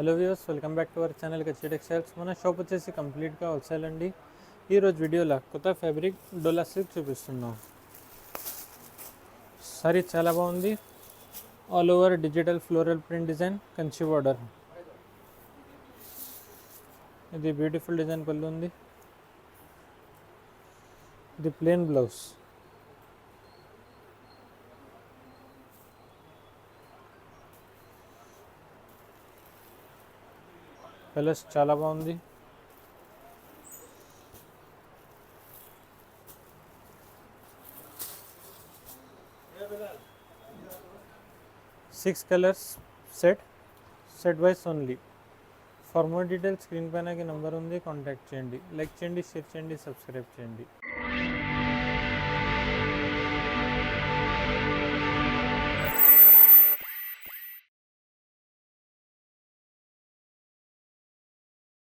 Hello viewers, welcome back to our channel కచ్చి textiles. మన shop వచ్చేసి కంప్లీట్గా హోల్సేల్ అండి. ఈరోజు వీడియోలో కొత్త ఫ్యాబ్రిక్ డోలా సిల్క్ చూపిస్తున్నాం. సారీ చాలా బాగుంది. All over digital floral print design, Kanchi border. ఇది బ్యూటిఫుల్ డిజైన్ పళ్ళు ఉంది. ఇది ప్లెయిన్ బ్లౌజ్. కలర్స్ చాలా బాగుంది. Six colours set wise only. For more details screen పైన నెంబర్ ఉంది, కాంటాక్ట్ చేయండి. లైక్ చేయండి, షేర్ చేయండి, సబ్స్క్రైబ్ చేయండి.